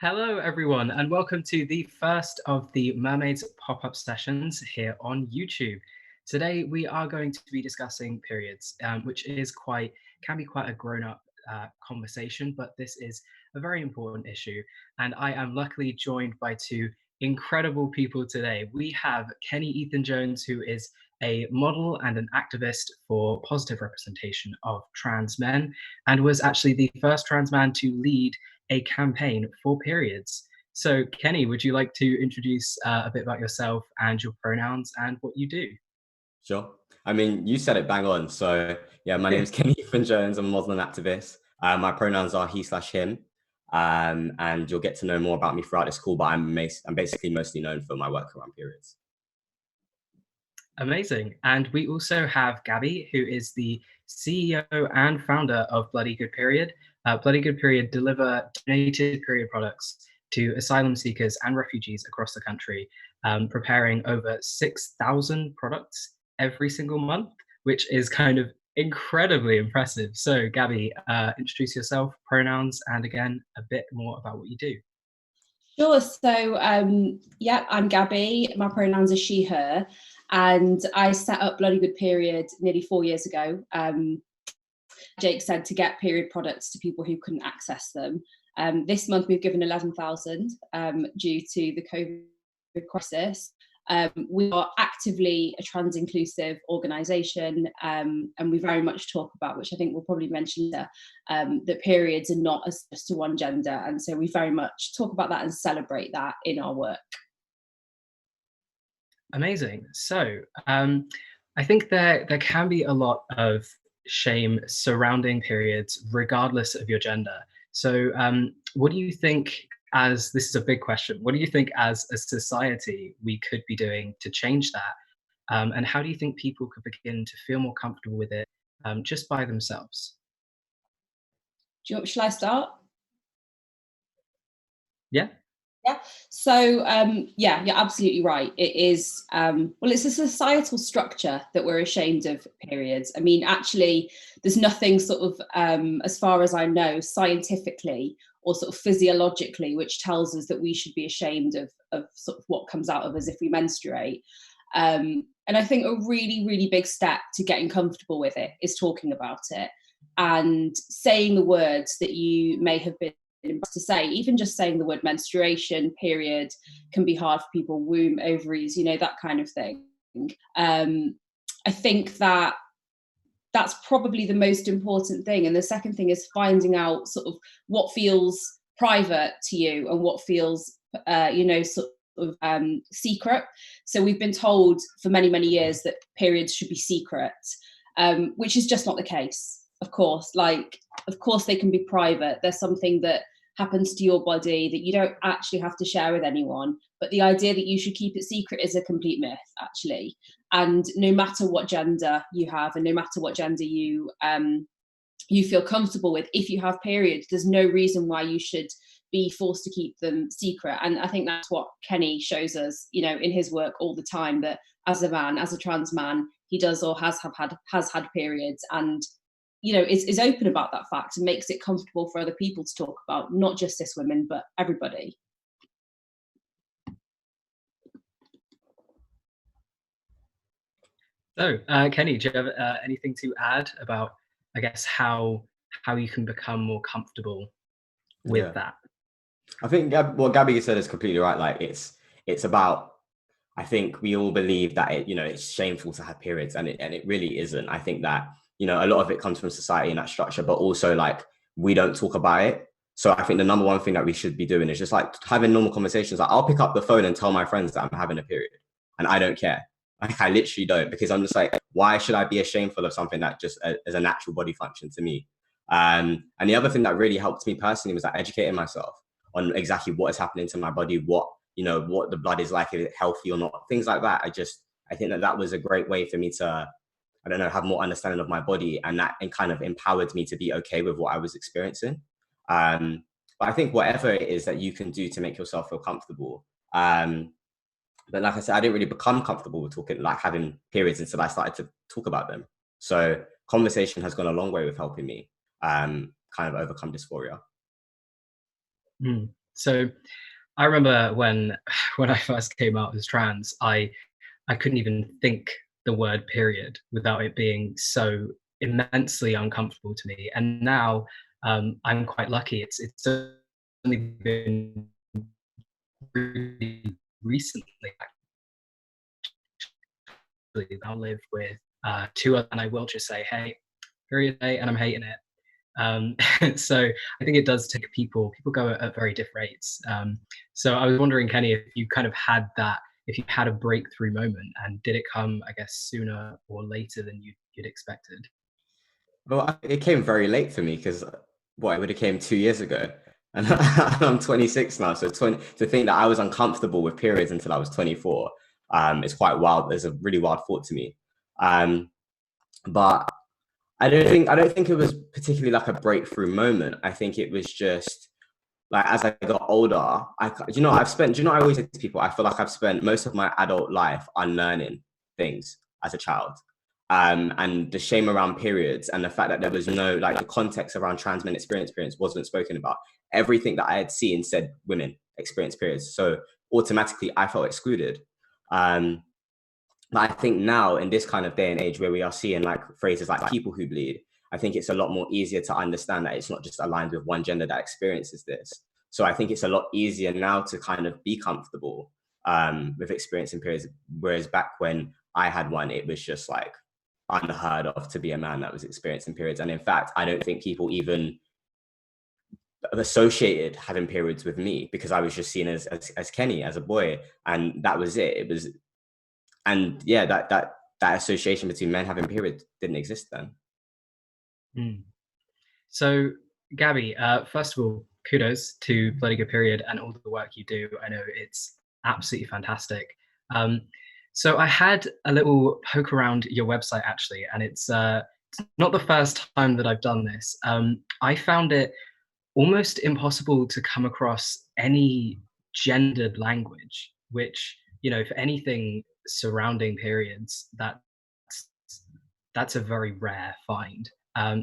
Hello, everyone, and welcome to the first of the Mermaids pop-up sessions here on YouTube. Today, we are going to be discussing periods, which can be quite a grown-up conversation, but this is a very important issue. And I am luckily joined by two incredible people today. We have Kenny Ethan Jones, who is a model and an activist for positive representation of trans men, and was actually the first trans man to lead a campaign for periods. So, Kenny, would you like to introduce a bit about yourself and your pronouns and what you do? Sure. I mean, you said it bang on. So yeah, my name is Kenny Ethan Jones. I'm a Muslim activist. My pronouns are he/him. And you'll get to know more about me throughout this call, but I'm basically mostly known for my work around periods. Amazing. And we also have Gabby, who is the CEO and founder of Bloody Good Period. Bloody Good Period deliver donated period products to asylum seekers and refugees across the country, preparing over 6,000 products every single month, which is kind of incredibly impressive. So, Gabby, introduce yourself, pronouns, and again, a bit more about what you do. Sure. So, I'm Gabby. My pronouns are she, her. And I set up Bloody Good Period nearly 4 years ago. Jake said to get period products to people who couldn't access them. This month we've given 11,000 due to the COVID crisis. We are actively a trans inclusive organisation, and we very much talk about, which I think we'll probably mention later, that periods are not just to one gender, and so we very much talk about that and celebrate that in our work. Amazing. So, I think there can be a lot of shame surrounding periods, regardless of your gender. So, what do you think? As this is a big question, what do you think as a society we could be doing to change that? And how do you think people could begin to feel more comfortable with it just by themselves? Shall I start? Yeah. Yeah. So, you're absolutely right. It is, it's a societal structure that we're ashamed of periods. I mean, actually, there's nothing sort of, as far as I know, scientifically or sort of physiologically, which tells us that we should be ashamed of sort of what comes out of us if we menstruate. And I think a really, really big step to getting comfortable with it is talking about it and saying the words that you may have been to say. Even just saying the word menstruation, period, can be hard for people. Womb, ovaries, that kind of thing. I think that's probably the most important thing. And the second thing is finding out sort of what feels private to you and what feels, sort of secret. So we've been told for many, many years that periods should be secret, which is just not the case. Of course, they can be private. There's something that happens to your body that you don't actually have to share with anyone. But the idea that you should keep it secret is a complete myth, actually. And no matter what gender you have, and no matter what gender you feel comfortable with, if you have periods, there's no reason why you should be forced to keep them secret. And I think that's what Kenny shows us, in his work all the time, that as a man, as a trans man, he does or has had periods, and is open about that fact and makes it comfortable for other people to talk about, not just cis women, but everybody. So, Kenny, do you have anything to add about, I guess, how you can become more comfortable with that? I think what Gabby said is completely right. Like it's about, I think we all believe that it's shameful to have periods, and it really isn't. I think that a lot of it comes from society and that structure, but also like we don't talk about it. So I think the number one thing that we should be doing is just like having normal conversations. Like I'll pick up the phone and tell my friends that I'm having a period, and I don't care. Like I literally don't, because I'm just like, why should I be ashamed of something that just is a natural body function to me? And the other thing that really helped me personally was like educating myself on exactly what is happening to my body, what the blood is like, is it healthy or not, things like that. I think that was a great way for me to, have more understanding of my body, and kind of empowered me to be okay with what I was experiencing. But I think whatever it is that you can do to make yourself feel comfortable. But like I said, I didn't really become comfortable with having periods until I started to talk about them. So conversation has gone a long way with helping me kind of overcome dysphoria. So I remember when when I first came out as trans, I couldn't even think the word period without it being so immensely uncomfortable to me. And now I'm quite lucky. It's only been really recently actually that I live with two other, and I will just say, hey, period day, and I'm hating it. So I think it does take people go at very different rates. So I was wondering, Kenny, if you kind of had that, if you had a breakthrough moment, and did it come, I guess, sooner or later than you'd expected? Well, it came very late for me because what it would have came 2 years ago, and I'm 26 now. So to think that I was uncomfortable with periods until I was 24, is quite wild. There's a really wild thought to me. Um, but I don't think it was particularly like a breakthrough moment. I think it was just like as I got older, I always say to people, I feel like I've spent most of my adult life unlearning things as a child. And the shame around periods and the fact that there was no, like, the context around trans men experience periods wasn't spoken about. Everything that I had seen said women experience periods. So automatically I felt excluded. Um, but I think now in this kind of day and age where we are seeing like phrases like people who bleed, I think it's a lot more easier to understand that it's not just aligned with one gender that experiences this. So I think it's a lot easier now to kind of be comfortable with experiencing periods. Whereas back when I had one, it was just like unheard of to be a man that was experiencing periods. And in fact, I don't think people even associated having periods with me because I was just seen as Kenny, as a boy, and that was it. It was, and yeah, that association between men having periods didn't exist then. Mm. So, Gabby, first of all, kudos to Bloody Good Period and all the work you do. I know it's absolutely fantastic. Um, so I had a little poke around your website actually, and it's not the first time that I've done this. I found it almost impossible to come across any gendered language, which, for anything surrounding periods, that's a very rare find.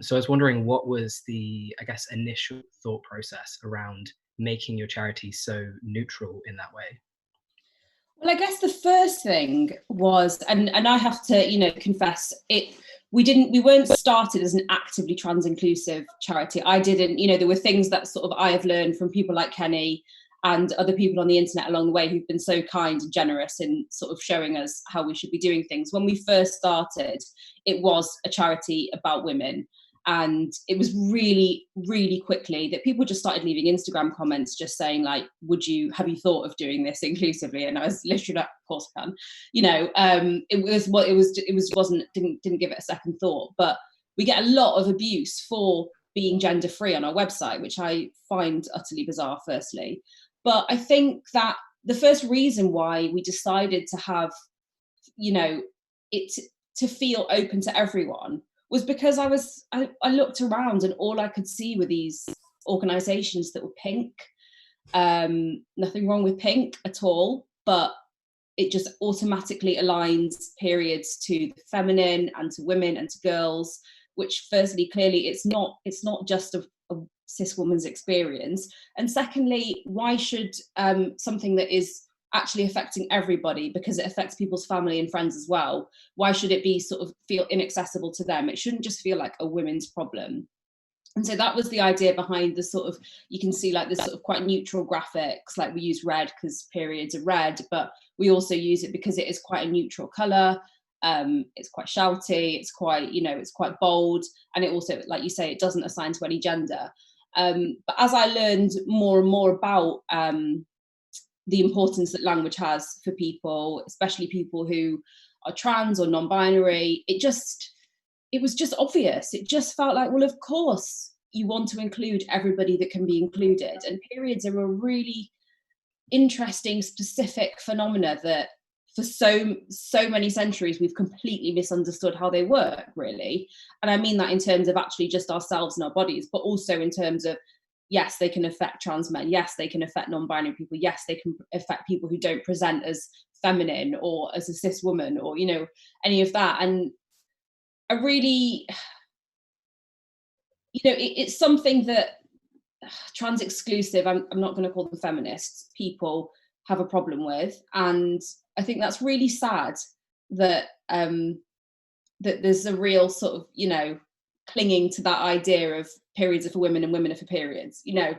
So I was wondering, what was the, I guess, initial thought process around making your charity so neutral in that way? Well, I guess the first thing was, and I have to, confess, we weren't started as an actively trans inclusive charity. I didn't, there were things that sort of I have learned from people like Kenny and other people on the internet along the way who've been so kind and generous in sort of showing us how we should be doing things. When we first started, it was a charity about women. And it was really, really quickly that people just started leaving Instagram comments just saying like, have you thought of doing this inclusively? And I was literally like, of course I can. Didn't give it a second thought. But we get a lot of abuse for being gender free on our website, which I find utterly bizarre, firstly. But I think that the first reason why we decided to have, it to feel open to everyone was because I looked around and all I could see were these organisations that were pink. Nothing wrong with pink at all, but it just automatically aligns periods to the feminine and to women and to girls, which firstly, clearly it's not just a cis woman's experience. And secondly, why should something that is actually affecting everybody, because it affects people's family and friends as well, why should it be sort of feel inaccessible to them? It shouldn't just feel like a women's problem. And so that was the idea behind the sort of, you can see like this sort of quite neutral graphics, like we use red because periods are red, but we also use it because it is quite a neutral colour. It's quite shouty, it's quite, it's quite bold. And it also, like you say, it doesn't assign to any gender. But as I learned more and more about the importance that language has for people, especially people who are trans or non-binary, it was just obvious. It just felt like, well, of course you want to include everybody that can be included. And periods are a really interesting, specific phenomena that for so many centuries we've completely misunderstood how they work, really. And I mean that in terms of actually just ourselves and our bodies, but also in terms of, yes, they can affect trans men. Yes, they can affect non-binary people. Yes, they can affect people who don't present as feminine or as a cis woman or, any of that. And I really, it's something that trans exclusive, I'm not going to call them feminists, people have a problem with. And I think that's really sad that that there's a real sort of, you know, clinging to that idea of periods are for women and women are for periods. You know,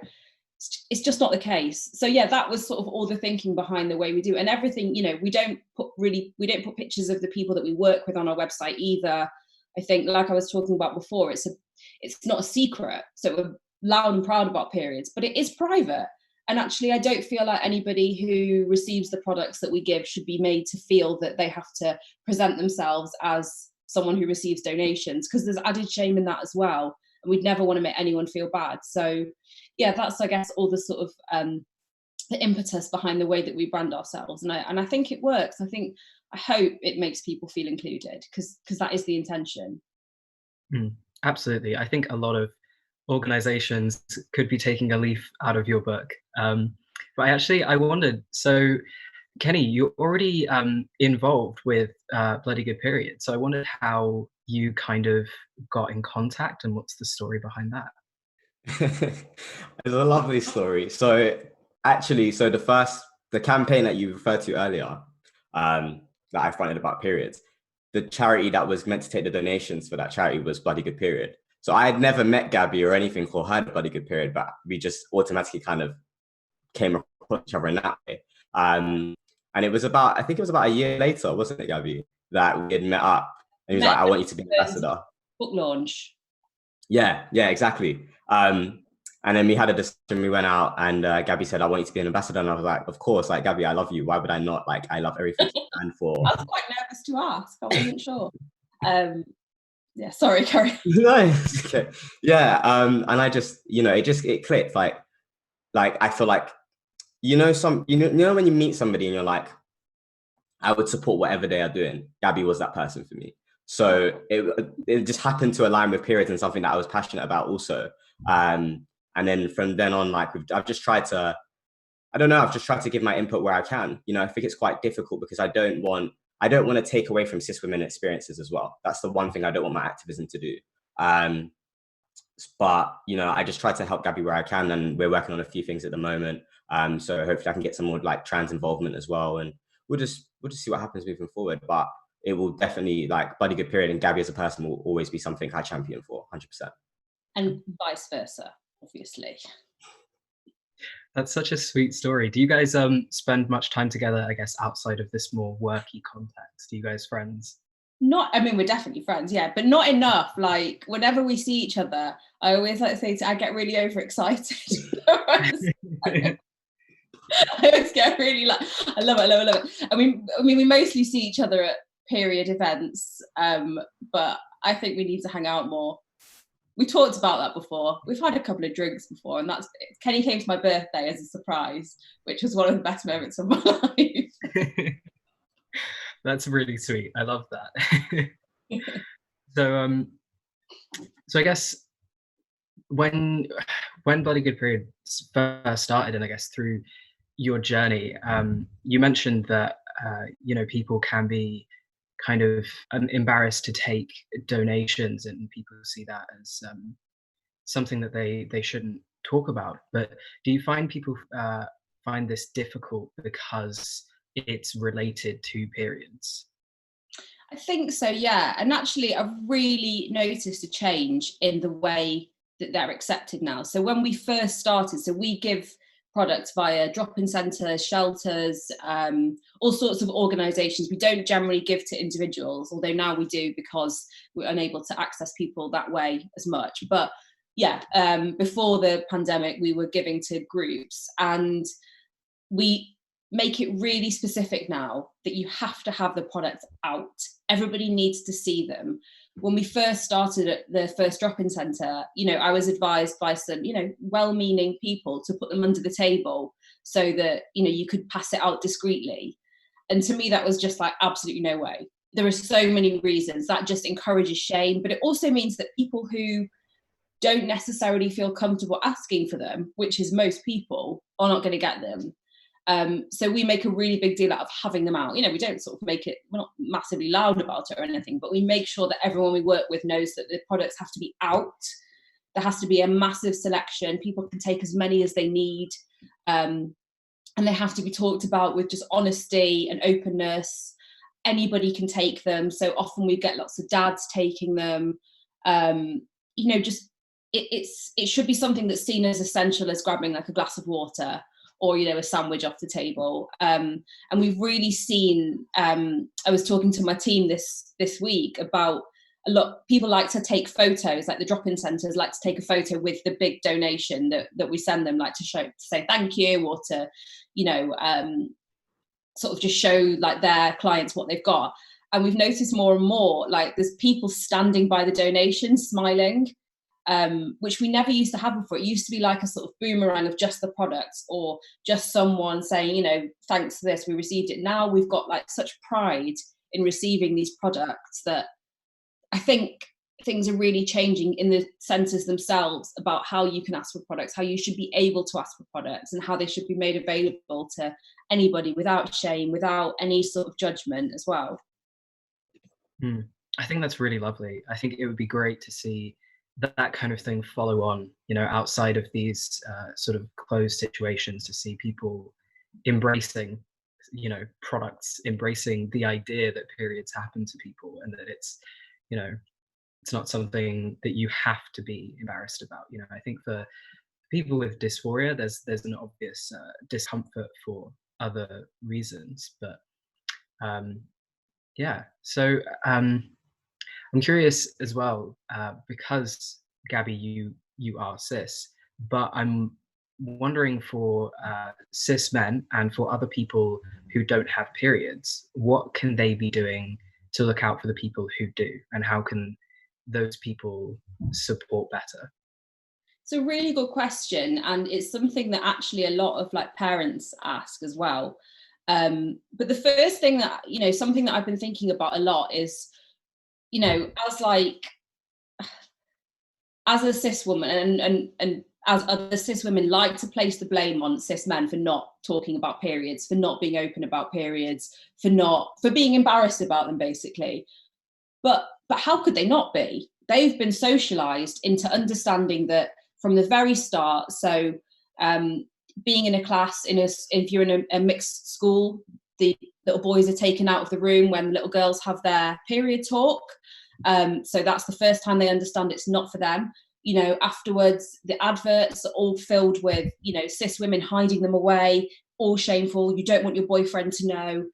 it's just not the case. So yeah, that was sort of all the thinking behind the way we do, and everything. You know, we don't put pictures of the people that we work with on our website either. I think, like I was talking about before, it's not a secret, so we're loud and proud about periods, but it is private. And actually, I don't feel like anybody who receives the products that we give should be made to feel that they have to present themselves as someone who receives donations, because there's added shame in that as well. And we'd never want to make anyone feel bad. So yeah, that's, I guess, all the sort of the impetus behind the way that we brand ourselves. And I think it works. I hope it makes people feel included, because that is the intention. Absolutely. I think a lot of organizations could be taking a leaf out of your book. But I wondered, so Kenny, you're already involved with Bloody Good Period. So I wondered how you kind of got in contact and what's the story behind that? It's a lovely story. So actually, the campaign that you referred to earlier, that I fronted about periods, the charity that was meant to take the donations for that charity was Bloody Good Period. So I had never met Gabby or anything or heard of Bloody Good Period, but we just automatically kind of came across each other in that way. And I think it was about a year later, wasn't it, Gabby, that we had met up. And he was like, I want you to be ambassador. Book launch. Yeah, exactly. And then we had a discussion, we went out, and Gabby said, I want you to be an ambassador. And I was like, of course, like, Gabby, I love you. Why would I not? Like, I love everything you stand for. I was quite nervous to ask. I wasn't sure. Yeah, sorry, carry on. No, it's okay. Yeah, and I just, it clicked. Like I feel like, you know when you meet somebody and you're like, I would support whatever they are doing. Gabby was that person for me. So it just happened to align with periods and something that I was passionate about also. And then from then on, like, I've just tried to give my input where I can. You know, I think it's quite difficult because I don't want to take away from cis women experiences as well. That's the one thing I don't want my activism to do. But, you know, I just try to help Gabby where I can, and we're working on a few things at the moment. So hopefully I can get some more like trans involvement as well. And we'll just see what happens moving forward. But it will definitely, like, Bloody Good Period and Gabby as a person will always be something I champion for, 100%. And vice versa, obviously. That's such a sweet story. Do you guys spend much time together, I guess, outside of this more worky context? Are you guys friends? We're definitely friends, yeah, but not enough. Like, whenever we see each other, I always like to say I get really overexcited. I always get really like, I love it. I mean, we mostly see each other at period events, but I think we need to hang out more. We talked about that before. We've had a couple of drinks before, and Kenny came to my birthday as a surprise, which was one of the best moments of my life. That's really sweet. I love that. So I guess when Bloody Good Period first started, and I guess through your journey, you mentioned that people can be kind of embarrassed to take donations, and people see that as something that they shouldn't talk about. But do you find people find this difficult because it's related to periods? I think so, yeah. And actually, I've really noticed a change in the way that they're accepted now. So when we first started, so we give products via drop-in centres, shelters, all sorts of organisations. We don't generally give to individuals, although now we do because we're unable to access people that way as much. But yeah, before the pandemic, we were giving to groups, and we make it really specific now that you have to have the products out. Everybody needs to see them. When we first started at the first drop-in centre, I was advised by some, well-meaning people to put them under the table so that, you could pass it out discreetly. And to me, that was just like, absolutely no way. There are so many reasons that just encourages shame, but it also means that people who don't necessarily feel comfortable asking for them, which is most people, are not going to get them. So we make a really big deal out of having them out. We don't sort of make it, we're not massively loud about it or anything, but we make sure that everyone we work with knows that the products have to be out. there has to be a massive selection. People can take as many as they need. And they have to be talked about with just honesty and openness. Anybody can take them. So often we get lots of dads taking them. Just it should be something that's seen as essential as grabbing like a glass of water or, a sandwich off the table. And we've really seen, I was talking to my team this week about a lot, people like to take photos, like the drop-in centres like to take a photo with the big donation that we send them, like to say thank you, or to, sort of just show like their clients what they've got. And we've noticed more and more, like there's people standing by the donation, smiling, which we never used to have before. It used to be like a sort of boomerang of just the products, or just someone saying, thanks for this, we received it. Now we've got like such pride in receiving these products that I think things are really changing in the centres themselves about how you can ask for products, how you should be able to ask for products, and how they should be made available to anybody without shame, without any sort of judgment as well. I think that's really lovely. I think it would be great to see that kind of thing follow on, outside of these sort of closed situations, to see people embracing, products, embracing the idea that periods happen to people, and that it's, it's not something that you have to be embarrassed about. I think for people with dysphoria, there's an obvious discomfort for other reasons, but so I'm curious as well, because Gabby, you are cis, but I'm wondering for cis men and for other people who don't have periods, what can they be doing to look out for the people who do, and how can those people support better? It's a really good question, and it's something that actually a lot of like parents ask as well. But the first thing that, something that I've been thinking about a lot is, as a cis woman, and as other cis women like to place the blame on cis men for not talking about periods, for not being open about periods, for being embarrassed about them, basically. But how could they not be? They've been socialized into understanding that from the very start. So being in a class, if you're in a mixed school, the little boys are taken out of the room when little girls have their period talk. So that's the first time they understand it's not for them. Afterwards, the adverts are all filled with, cis women hiding them away, all shameful. You don't want your boyfriend to know.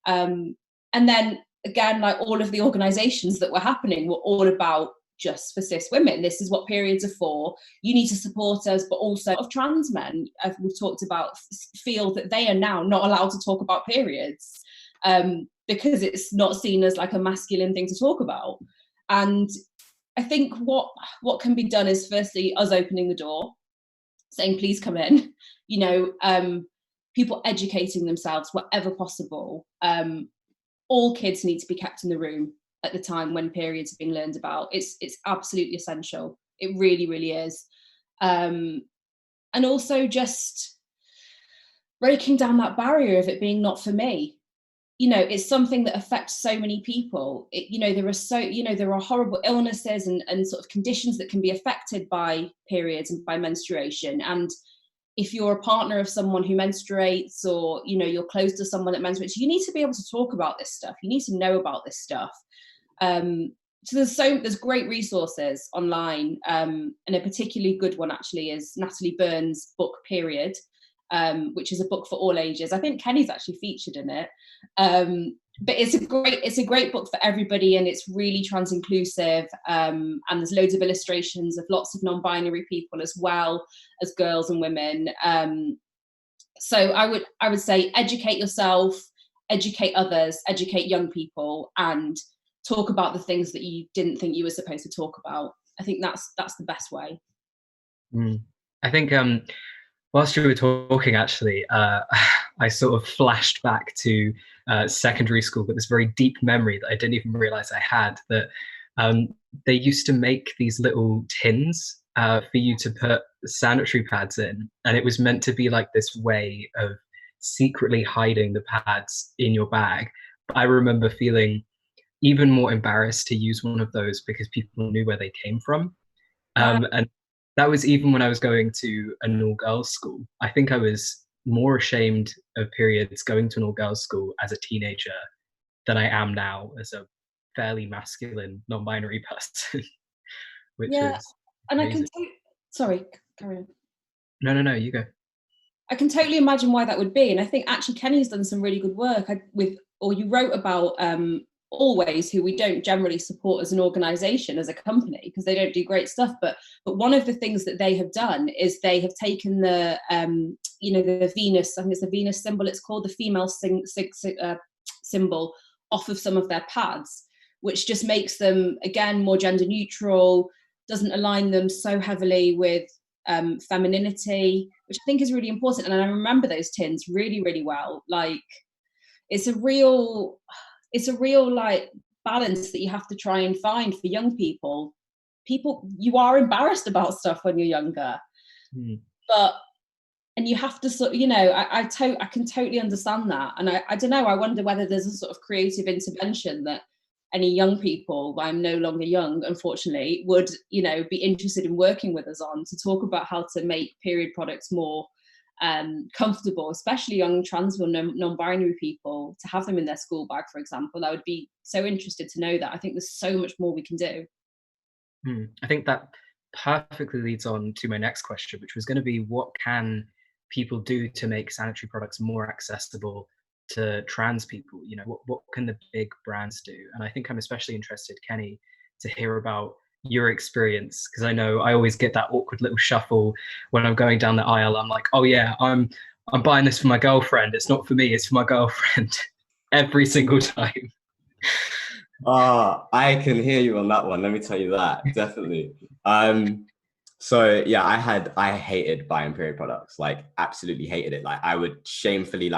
And then again, like all of the organizations that were happening were all about just for cis women. This is what periods are for. You need to support us, but also of trans men, as we've talked about, feel that they are now not allowed to talk about periods because it's not seen as like a masculine thing to talk about. And I think what can be done is firstly us opening the door, saying please come in, people educating themselves wherever possible. All kids need to be kept in the room at the time when periods are being learned about. It's absolutely essential. It really, really is. And also just breaking down that barrier of it being not for me. It's something that affects so many people. There are horrible illnesses and sort of conditions that can be affected by periods and by menstruation. And if you're a partner of someone who menstruates, or you're close to someone that menstruates, you need to be able to talk about this stuff. You need to know about this stuff. So there's great resources online, and a particularly good one actually is Natalie Burns' book Period, which is a book for all ages. I think Kenny's actually featured in it, but it's a great book for everybody, and it's really trans inclusive, and there's loads of illustrations of lots of non-binary people as well as girls and women. So I would say educate yourself, educate others, educate young people, and talk about the things that you didn't think you were supposed to talk about. I think that's the best way. I think whilst you were talking, actually, I sort of flashed back to secondary school with this very deep memory that I didn't even realize I had, that they used to make these little tins for you to put sanitary pads in, and it was meant to be like this way of secretly hiding the pads in your bag. But I remember feeling even more embarrassed to use one of those because people knew where they came from. And that was even when I was going to an all-girls school. I think I was more ashamed of periods going to an all-girls school as a teenager than I am now as a fairly masculine, non-binary person, which Yeah, was and I can amazing. sorry, carry on. No, you go. I can totally imagine why that would be, and I think actually Kenny's done some really good work you wrote about Always, who we don't generally support as an organisation, as a company, because they don't do great stuff. But one of the things that they have done is they have taken the the Venus, I think it's the Venus symbol, it's called, the female symbol, off of some of their pads, which just makes them again more gender neutral, doesn't align them so heavily with femininity, which I think is really important. And I remember those tins really, really well. Like, it's a real like balance that you have to try and find for young people. You are embarrassed about stuff when you're younger, and you have to sort of, I can totally understand that. And I don't know, I wonder whether there's a sort of creative intervention that any young people, I'm no longer young, unfortunately, would, be interested in working with us on, to talk about how to make period products more comfortable, especially young trans or non-binary people, to have them in their school bag, for example. I would be so interested to know that. I think there's so much more we can do. I think that perfectly leads on to my next question, which was going to be, what can people do to make sanitary products more accessible to trans people? What can the big brands do? And I think I'm especially interested, Kenny, to hear about your experience, because I know I always get that awkward little shuffle when I'm going down the aisle. I'm like, oh yeah, I'm buying this for my girlfriend. It's not for me, it's for my girlfriend. Every single time. I can hear you on that one. Let me tell you that, definitely. So yeah, I hated buying period products, like absolutely hated it. Like, I would shamefully,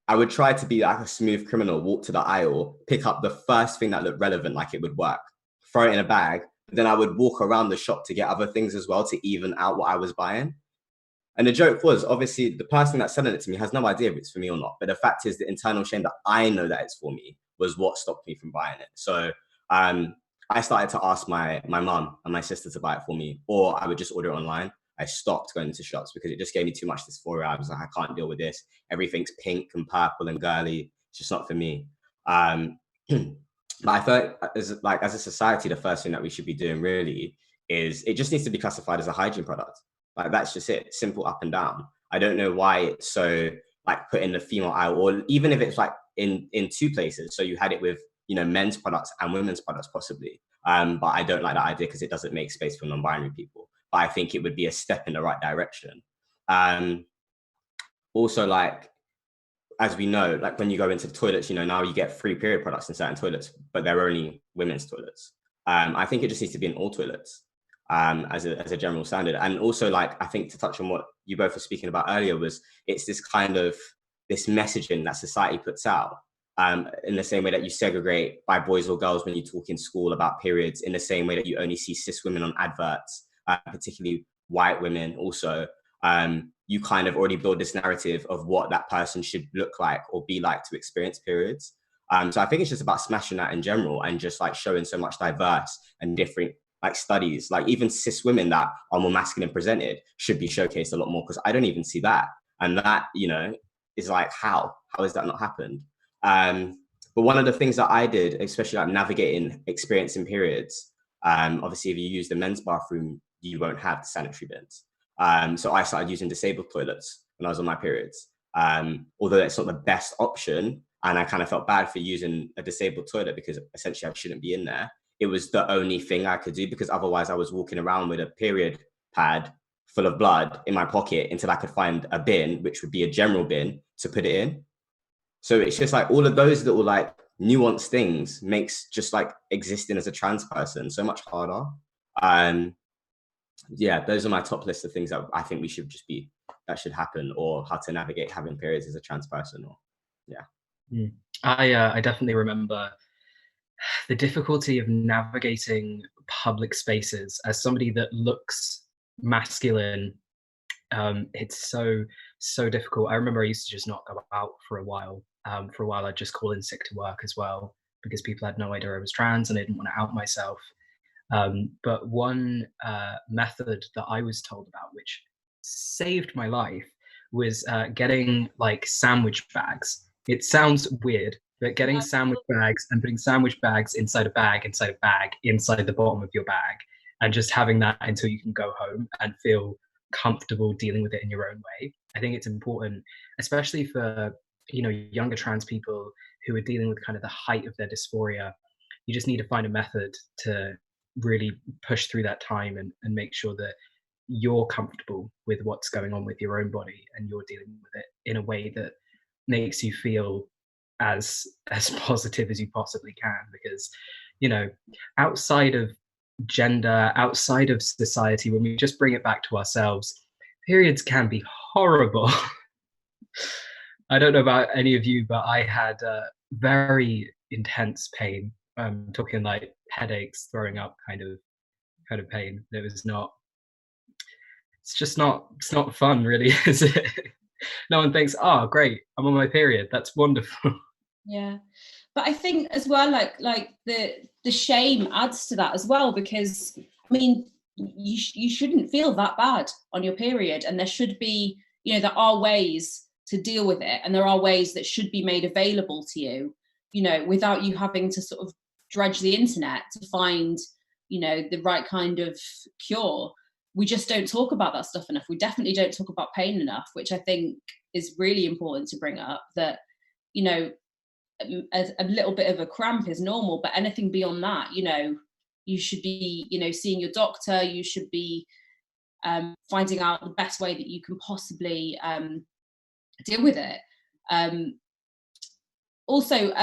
I would try to be like a smooth criminal, walk to the aisle, pick up the first thing that looked relevant, like it would work, throw it in a bag. But then I would walk around the shop to get other things as well, to even out what I was buying. And the joke was, obviously, the person that's selling it to me has no idea if it's for me or not. But the fact is, the internal shame that I know that it's for me was what stopped me from buying it. So I started to ask my mum and my sister to buy it for me, or I would just order it online. I stopped going to shops because it just gave me too much dysphoria. I was like, I can't deal with this. Everything's pink and purple and girly. It's just not for me. But I thought, as a society, the first thing that we should be doing really is, it just needs to be classified as a hygiene product. Like, that's just it, simple, up and down. I don't know why it's so like put in the female aisle, or even if it's like in two places. So you had it with, men's products and women's products possibly. But I don't like that idea because it doesn't make space for non-binary people. But I think it would be a step in the right direction. Also, like, as we know, like when you go into the toilets, now you get free period products in certain toilets, but they're only women's toilets. I think it just needs to be in all toilets. As a general standard. And also, like, I think, to touch on what you both were speaking about earlier, was it's this kind of this messaging that society puts out, in the same way that you segregate by boys or girls when you talk in school about periods, in the same way that you only see cis women on adverts, particularly white women also. You kind of already build this narrative of what that person should look like or be like to experience periods. So I think it's just about smashing that in general, and just like showing so much diverse and different like studies, like even cis women that are more masculine presented should be showcased a lot more, because I don't even see that. And that, is like, how has that not happened? But one of the things that I did, especially like navigating experiencing periods, obviously if you use the men's bathroom, you won't have the sanitary bins. So I started using disabled toilets when I was on my periods. Although that's not the best option, and I kind of felt bad for using a disabled toilet because essentially I shouldn't be in there. It was the only thing I could do, because otherwise I was walking around with a period pad full of blood in my pocket until I could find a bin, which would be a general bin, to put it in. So it's just like all of those little like nuanced things makes just like existing as a trans person so much harder. Yeah, those are my top list of things that I think that should happen, or how to navigate having periods as a trans person. Or yeah. I definitely remember the difficulty of navigating public spaces as somebody that looks masculine. It's so difficult. I remember I used to just not go out for a while. I'd just call in sick to work as well, because people had no idea I was trans and I didn't want to out myself. But one method that I was told about, which saved my life, was getting like sandwich bags. It sounds weird, but getting sandwich bags and putting sandwich bags inside a bag, inside a bag, inside the bottom of your bag, and just having that until you can go home and feel comfortable dealing with it in your own way. I think it's important, especially for younger trans people who are dealing with kind of the height of their dysphoria. You just need to find a method to really push through that time and make sure that you're comfortable with what's going on with your own body and you're dealing with it in a way that makes you feel as positive as you possibly can. Because outside of gender, outside of society, when we just bring it back to ourselves, periods can be horrible. I don't know about any of you, but I had very intense pain. Talking like headaches, throwing up kind of pain. It's not fun, really, is it? No one thinks, oh great, I'm on my period, that's wonderful. Yeah, but I think as well, like the shame adds to that as well, because I mean, you shouldn't feel that bad on your period, and there should be, there are ways to deal with it, and there are ways that should be made available to you, without you having to sort of dredge the internet to find, the right kind of cure. We just don't talk about that stuff enough. We definitely don't talk about pain enough, which I think is really important to bring up, that, a little bit of a cramp is normal, but anything beyond that, you should be, seeing your doctor. You should be finding out the best way that you can possibly deal with it. Also,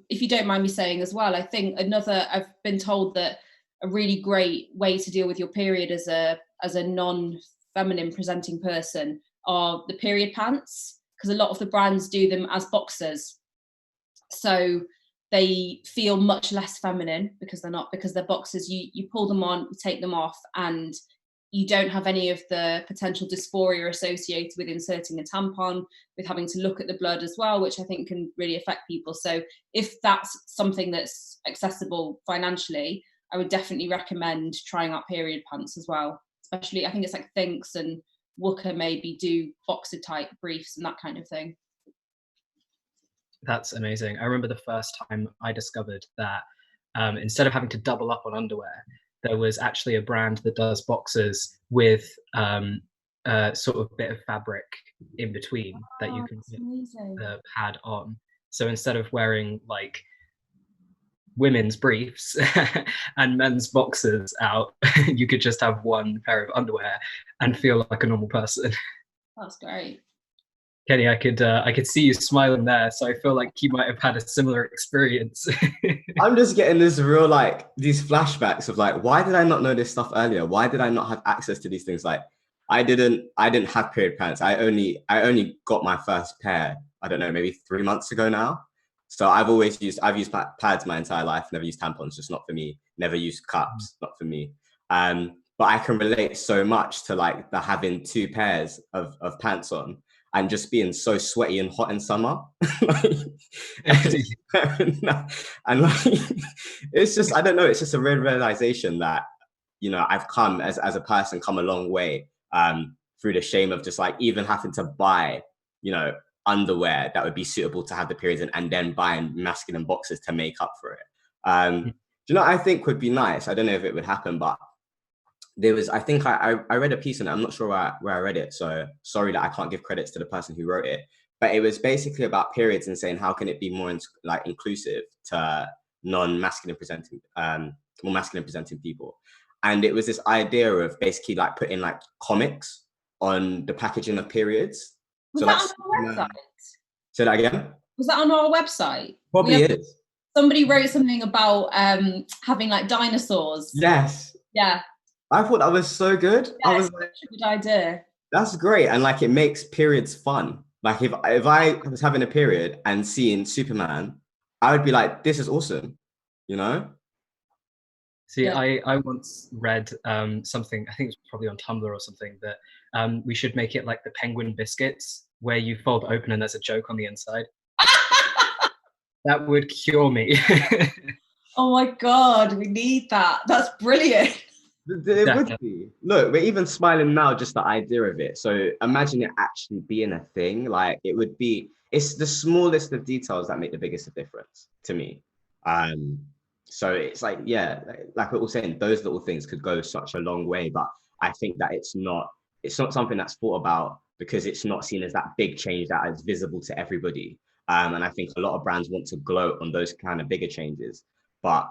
if you don't mind me saying as well, I think I've been told that a really great way to deal with your period as a non-feminine presenting person are the period pants, because a lot of the brands do them as boxers. So they feel much less feminine because they're boxers. You pull them on, you take them off, and you don't have any of the potential dysphoria associated with inserting a tampon, with having to look at the blood as well, which I think can really affect people. So if that's something that's accessible financially, I would definitely recommend trying out period pants as well. Especially, I think it's like Thinx and Wooker maybe do boxer type briefs and that kind of thing. That's amazing. I remember the first time I discovered that instead of having to double up on underwear, there was actually a brand that does boxers with a sort of bit of fabric in between that you can put the pad on. So instead of wearing like women's briefs and men's boxers out, you could just have one pair of underwear and feel like a normal person. That's great. Kenny, I could see you smiling there, so I feel like you might have had a similar experience. I'm just getting this real, like, these flashbacks of like, why did I not know this stuff earlier? Why did I not have access to these things? Like, I didn't have period pants. I only got my first pair, I don't know, maybe 3 months ago now. So I've used pads my entire life, never used tampons, just not for me. Never used cups, not for me. But I can relate so much to like the having 2 pairs of pants on and just being so sweaty and hot in summer. And like, it's just, I don't know, it's just a real realization that, I've come as a person, come a long way through the shame of just like even having to buy, underwear that would be suitable to have the periods and then buying masculine boxes to make up for it. Do I think would be nice? I don't know if it would happen, but there was, I think I read a piece on it. I'm not sure where I read it, so sorry that I can't give credits to the person who wrote it. But it was basically about periods and saying how can it be more inclusive to non-masculine presenting, more masculine presenting people. And it was this idea of basically like putting like comics on the packaging of periods. Was that on our website? Say that again. Was that on our website? Probably is. Somebody wrote something about having like dinosaurs. Yes. Yeah. I thought that was so good. Yeah, I was like, such a good idea. That's great, and like it makes periods fun. Like if I was having a period and seeing Superman, I would be like, "This is awesome," See, yeah. I once read something, I think it was probably on Tumblr or something, that we should make it like the penguin biscuits, where you fold open and there's a joke on the inside. That would cure me. Oh my God, we need that. That's brilliant. It would be. Look, we're even smiling now, just the idea of it. So imagine it actually being a thing. Like it would be, it's the smallest of details that make the biggest of difference to me. Um, so it's like, yeah, like we were saying, those little things could go such a long way. But I think that it's not something that's thought about because it's not seen as that big change that is visible to everybody. And I think a lot of brands want to gloat on those kind of bigger changes. But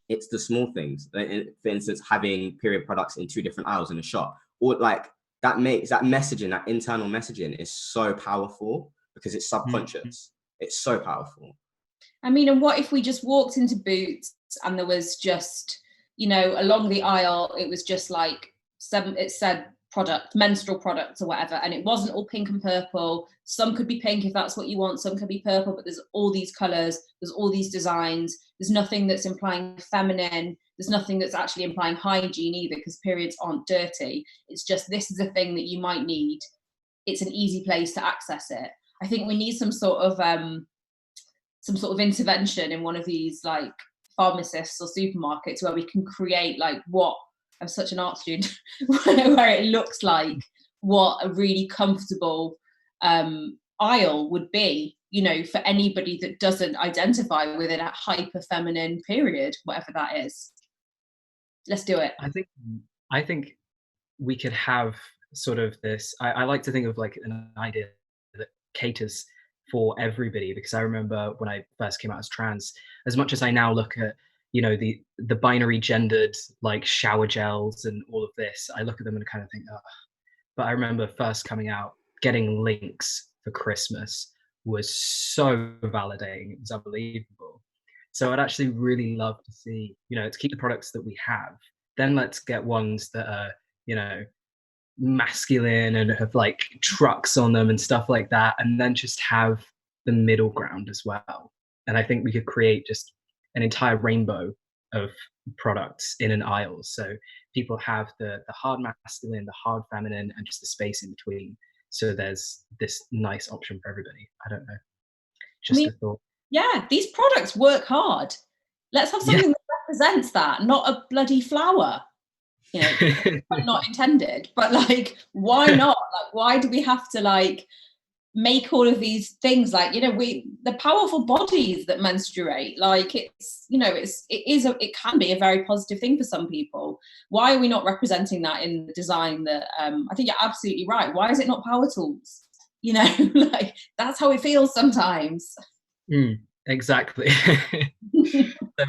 it's the small things. For instance, having period products in 2 different aisles in a shop, or like that makes that messaging, that internal messaging is so powerful because it's subconscious. It's so powerful. I mean, and what if we just walked into Boots and there was just, along the aisle, it was just like it said product, menstrual products or whatever, and it wasn't all pink and purple. Some could be pink if that's what you want, some could be purple, but there's all these colors, there's all these designs, there's nothing that's implying feminine, there's nothing that's actually implying hygiene either, because periods aren't dirty. It's just, this is a thing that you might need. It's an easy place to access it. I think we need some sort of intervention in one of these like pharmacists or supermarkets where we can create like what, I'm such an art student, where it looks like what a really comfortable aisle would be, for anybody that doesn't identify with a hyper feminine period, whatever that is. Let's do it. I think we could have sort of this, I like to think of like an idea that caters for everybody, because I remember when I first came out as trans, as much as I now look at the binary gendered like shower gels and all of this, I look at them and kind of think, oh. But I remember first coming out, getting Lynx for Christmas was so validating. It was unbelievable. So I'd actually really love to see, to keep the products that we have, then let's get ones that are, masculine and have like trucks on them and stuff like that, and then just have the middle ground as well. And I think we could create just an entire rainbow of products in an aisle, so people have the hard masculine, the hard feminine, and just the space in between, so there's this nice option for everybody. I don't know, just a thought. Yeah, these products work hard. Let's have something that represents that, not a bloody flower. Not intended, but like, why not? Like, why do we have to like make all of these things like, the powerful bodies that menstruate, like it can be a very positive thing for some people. Why are we not representing that in the design? That I think you're absolutely right. Why is it not power tools? Like that's how it feels sometimes. Exactly. So,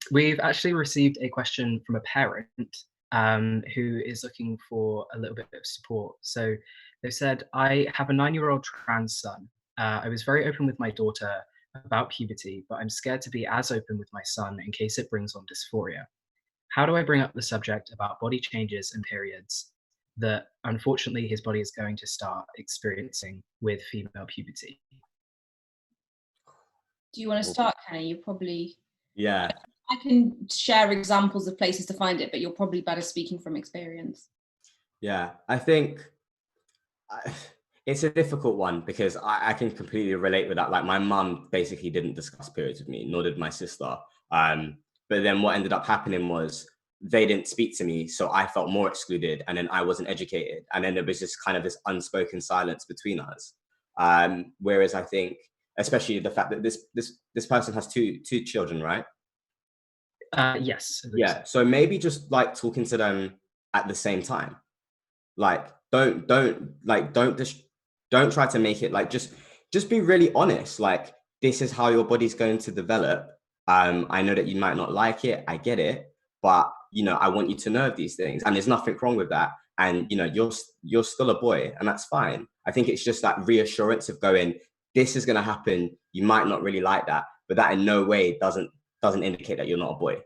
we've actually received a question from a parent who is looking for a little bit of support. So they said, I have a 9-year-old trans son. I was very open with my daughter about puberty, but I'm scared to be as open with my son in case it brings on dysphoria. How do I bring up the subject about body changes and periods that unfortunately his body is going to start experiencing with female puberty? Do you want to start, Kenny? You probably... Yeah. I can share examples of places to find it, but you're probably better speaking from experience. Yeah, I think it's a difficult one because I can completely relate with that. Like my mum basically didn't discuss periods with me, nor did my sister. But then what ended up happening was they didn't speak to me, so I felt more excluded, and then I wasn't educated, and then there was just kind of this unspoken silence between us. Whereas I think, especially the fact that this person has two children, right? Yes. Yeah. So maybe just like talking to them at the same time. Like don't try to make it like just be really honest. Like this is how your body's going to develop. I know that you might not like it. I get it, but I want you to know of these things, and there's nothing wrong with that. And you're still a boy, and that's fine. I think it's just that reassurance of going, this is going to happen. You might not really like that, but that in no way doesn't indicate that you're not a boy.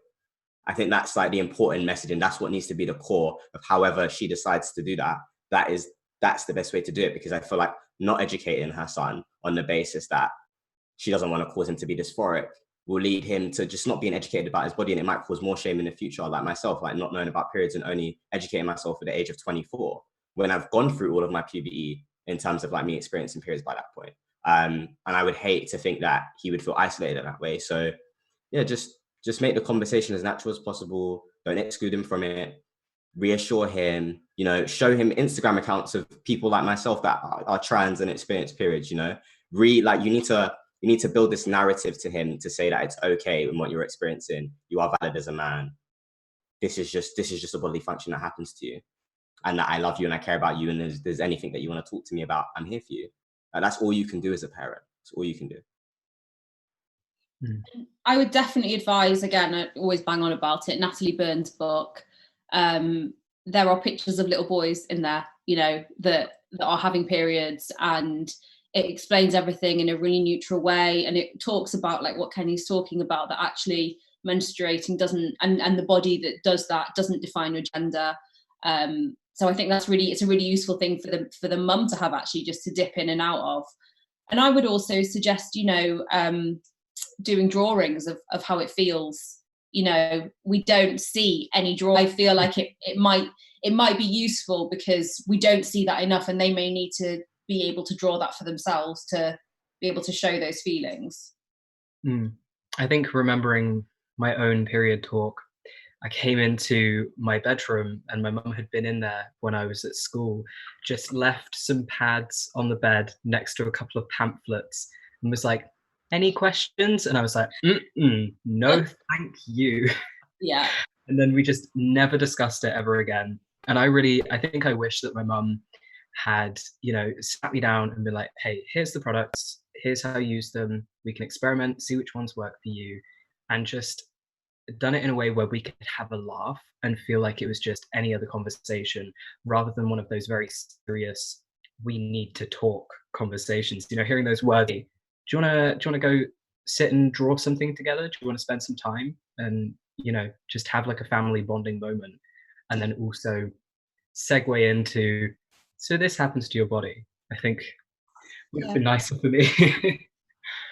I think that's like the important message, and that's what needs to be the core of however she decides to do that. That's the best way to do it, because I feel like not educating her son on the basis that she doesn't want to cause him to be dysphoric will lead him to just not being educated about his body, and it might cause more shame in the future. Like myself, like not knowing about periods and only educating myself at the age of 24 when I've gone through all of my puberty in terms of like me experiencing periods by that point. And I would hate to think that he would feel isolated in that way. So yeah, just make the conversation as natural as possible. Don't exclude him from it. Reassure him, you know, show him Instagram accounts of people like myself that are trans and experience periods, you know. Like you need to build this narrative to him to say that it's okay in what you're experiencing. You are valid as a man. This is just a bodily function that happens to you. And that I love you and I care about you. And there's anything that you want to talk to me about, I'm here for you. That's all you can do as a parent. That's all you can do. I would definitely advise, again, I always bang on about it, Natalie Burns' book. There are pictures of little boys in there, you know, that are having periods, and it explains everything in a really neutral way. And it talks about like what Kenny's talking about, that actually menstruating doesn't, and the body that does that doesn't define your gender. So I think it's a really useful thing for the mum to have, actually, just to dip in and out of. And I would also suggest, you know, doing drawings of how it feels. You know, we don't see any draw. I feel like it might be useful because we don't see that enough, and they may need to be able to draw that for themselves to be able to show those feelings. I think remembering my own period talk, I came into my bedroom and my mum had been in there when I was at school, just left some pads on the bed next to a couple of pamphlets and was like, any questions? And I was like, no, thank you. Yeah. And then we just never discussed it ever again. And I think I wish that my mum had, you know, sat me down and been like, hey, here's the products, here's how you use them, we can experiment, see which ones work for you, and just done it in a way where we could have a laugh and feel like it was just any other conversation, rather than one of those very serious, we need to talk conversations. You know, hearing those words, do you want to go sit and draw something together? Do you want to spend some time and, you know, just have like a family bonding moment? And then also segue into, so this happens to your body, I think would have been nicer for me.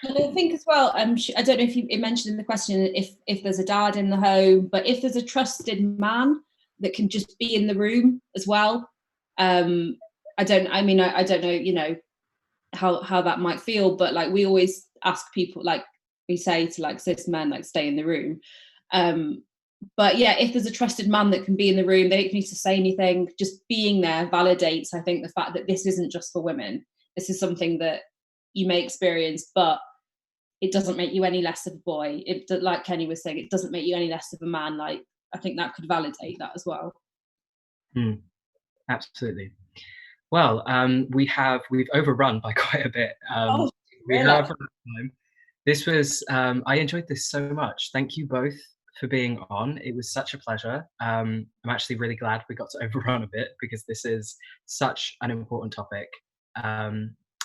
And I think as well, I don't know if you mentioned in the question if there's a dad in the home, but if there's a trusted man that can just be in the room as well. I don't know, you know, how that might feel, but like we always ask people, like we say to like cis men, like stay in the room. But yeah, if there's a trusted man that can be in the room, they don't need to say anything. Just being there validates, I think, the fact that this isn't just for women. This is something that you may experience, but it doesn't make you any less of a boy. It, like Kenny was saying, it doesn't make you any less of a man. Like, I think that could validate that as well. Absolutely. Well, we've overrun by quite a bit. We really? have time. This was, I enjoyed this so much. Thank you both for being on. It was such a pleasure. I'm actually really glad we got to overrun a bit because this is such an important topic.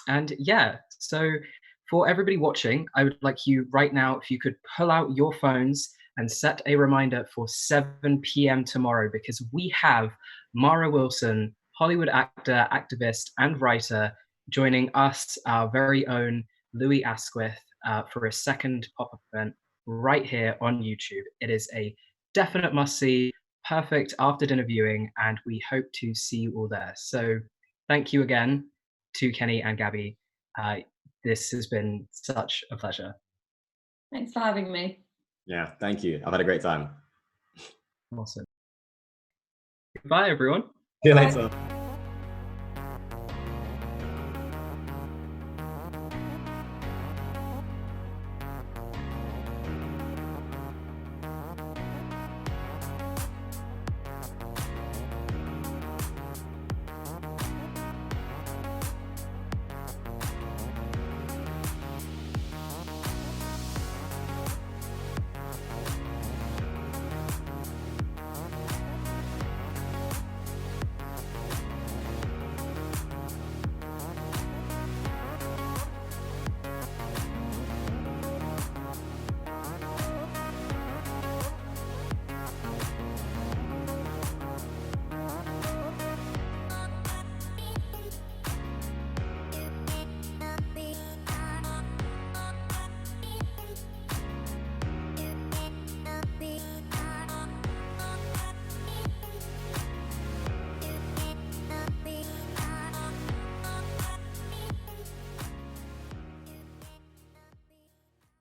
And yeah, so for everybody watching, I would like you right now, if you could pull out your phones and set a reminder for 7 p.m. tomorrow, because we have Mara Wilson, Hollywood actor, activist, and writer, joining us, our very own Louis Asquith, for a second pop-up event right here on YouTube. It is a definite must-see, perfect after-dinner viewing, and we hope to see you all there. So thank you again to Kenny and Gabby. This has been such a pleasure. Thanks for having me. Yeah, thank you. I've had a great time. Awesome. Goodbye, everyone. See you later.